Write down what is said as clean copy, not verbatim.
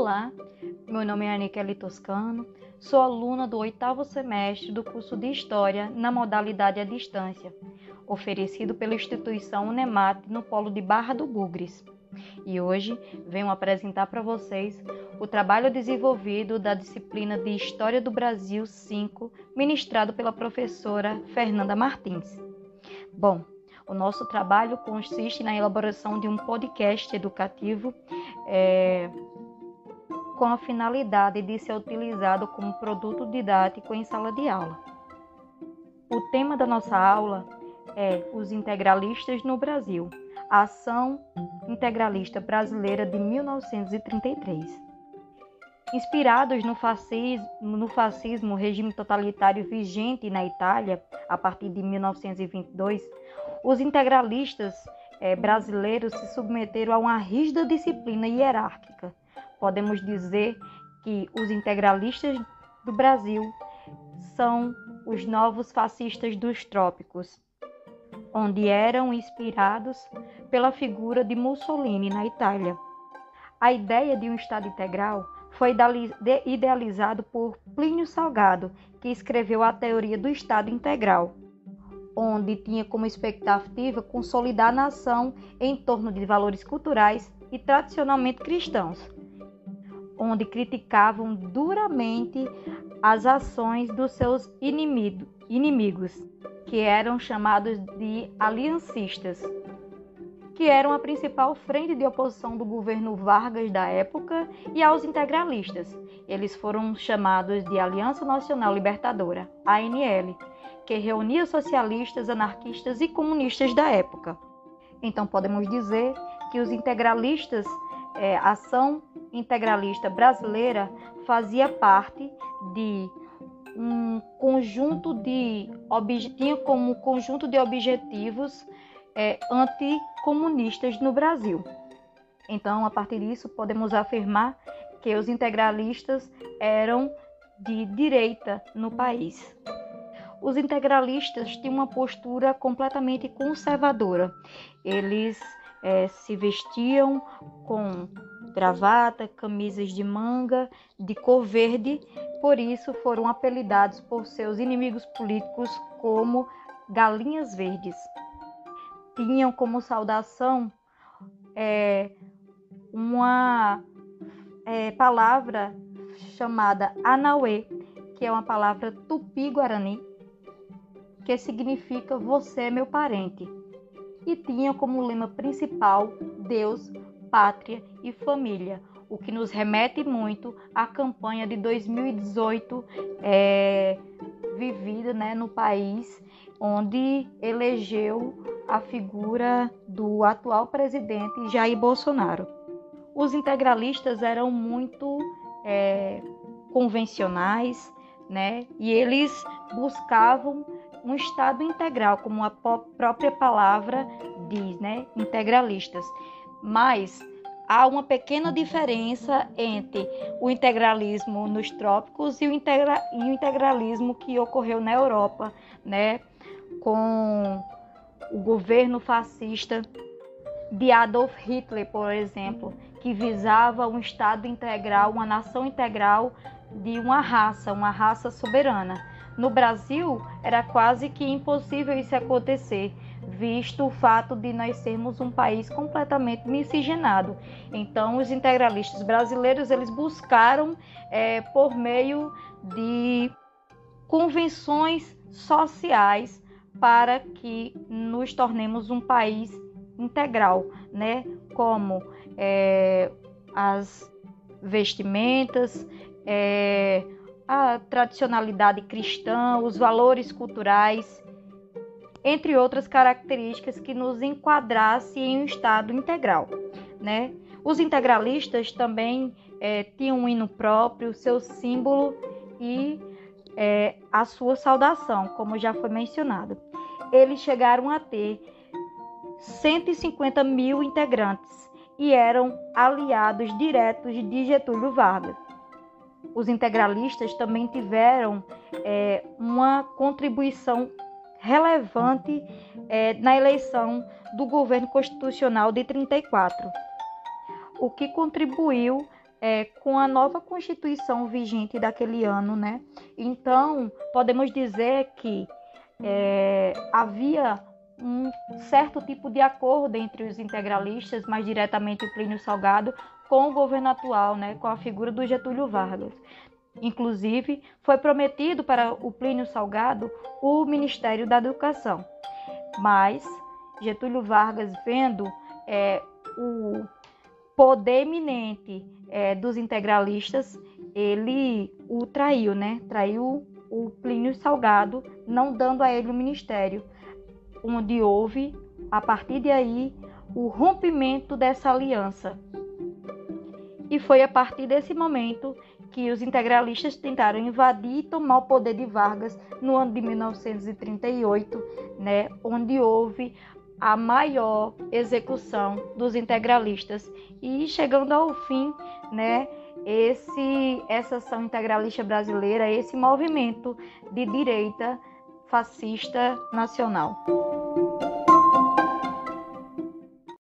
Olá, meu nome é Aniquele Toscano, sou aluna do 8º semestre do curso de História na modalidade à distância, oferecido pela instituição UNEMAT no polo de Barra do Bugres. E hoje venho apresentar para vocês o trabalho desenvolvido da disciplina de História do Brasil 5, ministrado pela professora Fernanda Martins. Bom, o nosso trabalho consiste na elaboração de um podcast educativo com a finalidade de ser utilizado como produto didático em sala de aula. O tema da nossa aula é os integralistas no Brasil, a ação integralista brasileira de 1933. Inspirados no fascismo, regime totalitário vigente na Itália, a partir de 1922, os integralistas brasileiros se submeteram a uma rígida disciplina hierárquica. Podemos dizer que os integralistas do Brasil são os novos fascistas dos trópicos, onde eram inspirados pela figura de Mussolini na Itália. A ideia de um Estado integral foi idealizado por Plínio Salgado, que escreveu a teoria do Estado integral, onde tinha como expectativa consolidar a nação em torno de valores culturais e tradicionalmente cristãos, onde criticavam duramente as ações dos seus inimigos, que eram chamados de aliancistas, que eram a principal frente de oposição do governo Vargas da época e aos integralistas. Eles foram chamados de Aliança Nacional Libertadora, ANL, que reunia socialistas, anarquistas e comunistas da época. Então podemos dizer que os integralistas, a ação integralista brasileira, fazia parte de um conjunto tinha como conjunto de objetivos anticomunistas no Brasil. Então, a partir disso, podemos afirmar que os integralistas eram de direita no país. Os integralistas tinham uma postura completamente conservadora. Eles se vestiam com gravata, camisas de manga, de cor verde, por isso foram apelidados por seus inimigos políticos como galinhas verdes. Tinham como saudação uma palavra chamada Anauê, que é uma palavra tupi-guarani, que significa você é meu parente. E tinham como lema principal Deus, Pátria e Família, o que nos remete muito à campanha de 2018 vivida no país, onde elegeu a figura do atual presidente Jair Bolsonaro. Os integralistas eram muito convencionais, e eles buscavam um Estado integral, como a própria palavra diz, integralistas. Mas há uma pequena diferença entre o integralismo nos trópicos e o integralismo que ocorreu na Europa, com o governo fascista de Adolf Hitler, por exemplo, que visava um Estado integral, uma nação integral de uma raça soberana. No Brasil, era quase que impossível isso acontecer, visto o fato de nós sermos um país completamente miscigenado. Então, os integralistas brasileiros, eles buscaram, por meio de convenções sociais, para que nos tornemos um país integral, como as vestimentas, a tradicionalidade cristã, os valores culturais, entre outras características que nos enquadrasse em um Estado integral, Os integralistas também tinham um hino próprio, seu símbolo e a sua saudação, como já foi mencionado. Eles chegaram a ter 150 mil integrantes e eram aliados diretos de Getúlio Vargas. Os integralistas também tiveram uma contribuição relevante na eleição do governo constitucional de 34, o que contribuiu com a nova Constituição vigente daquele ano, né? Então, podemos dizer que havia um certo tipo de acordo entre os integralistas, mais diretamente o Plínio Salgado, com o governo atual, né? Com a figura do Getúlio Vargas. Inclusive, foi prometido para o Plínio Salgado o Ministério da Educação. Mas Getúlio Vargas, vendo o poder eminente dos integralistas, ele o traiu, né? Traiu o Plínio Salgado, não dando a ele o ministério, onde houve, a partir de aí, o rompimento dessa aliança. E foi a partir desse momento que os integralistas tentaram invadir e tomar o poder de Vargas no ano de 1938, né, onde houve a maior execução dos integralistas. E chegando ao fim, né, essa ação integralista brasileira, esse movimento de direita fascista nacional.